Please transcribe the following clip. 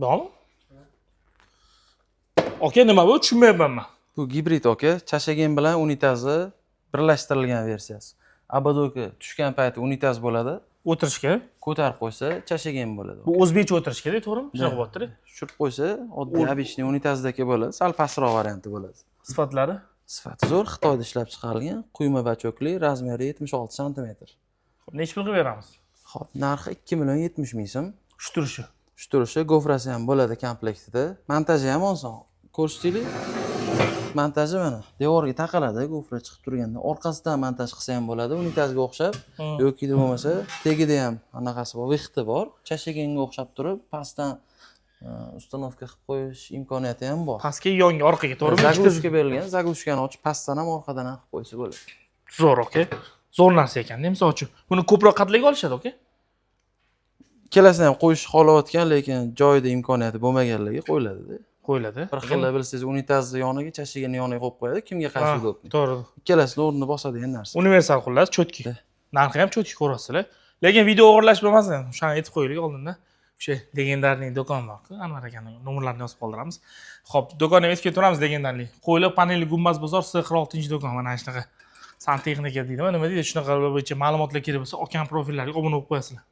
Bormi? Aka, nima bu? Tushunmayapman men. Bu gibrid aka, chashagan bilan unitazi birlashtirilgan versiyasi. Abadoka tushgan payti unitaz bo'ladi. O'tirishga. Ko'tarib qo'ysa, chashagan bo'ladi. Bu o'zbekcha o'tirishga, to'g'rimi? Shunaqa bo'pti-da. Tushirib qo'ysa, oddiy обычный unitazdagi bo'ladi, sal pastroq varianti bo'ladi. Sifatlari? Sifati zo'r, Xitoyda ishlab chiqarilgan, quyma bachokli, razmeri 76 sm. Xo'p, necha pulga beramiz? Xo'p, narxi 2 million 70 ming so'm. Shu turishi. Shu turishi, gofrasi ham bo'ladi komplektida. Montaji ham oson. Ko'rsataylik. Montaji mana devorga taqaladi, gofra chiqib turganda. Orqasidan montaj qilsa ham bo'ladi, unitazga o'xshab. Yoki bo'lmasa, tagida ham anaqasi bor, vixti bor. Chashaganga o'xshab turib, pastdan ustanovka qilib qo'yish imkoniyati ham bor. Pastga, yonga, orqaga, to'g'rimi? Zagrushka berilgan, zagrushkani ochib, pastdan ham orqadan ham qilib qo'ysa bo'ladi. Zo'r, aka. Zo'r narsa ekan-da, misol uchun. Buni ko'proq qatlaga olishadi, aka? Ikkalasini ham qo'yish xohlayotgan, lekin joyida imkoniyati bo'lmaganligi qo'yiladi-da. Qo'yiladi. Bir xilla bilsangiz, unitazni yoniga, chashagani yoniga qo'yib qo'yadi, kimga qaysi udobni. To'g'ri. Ikkalasini o'rnini bosadigan narsa. Universal xullas, cho'tki. Narxi ham cho'tki ko'rasizlar. Lekin video o'g'irlash bo'lmasin. Shuni aytib qo'yaylik oldinda. O'sha legendarniy do'kon bor-ku, Anvar akaning nomerlarini yozib qoldiramiz. Xo'p, do'konni aytib ketaveramiz legendarniy. Qo'yliq panelli gumbaz bozor 46-do'kon mana shunaqa. Santexnika deydimi, nima deydi? Shunaqa bo'yicha ma'lumotlar kerak bo'lsa, okan profillariga obuna bo'lib qo'yasizlar.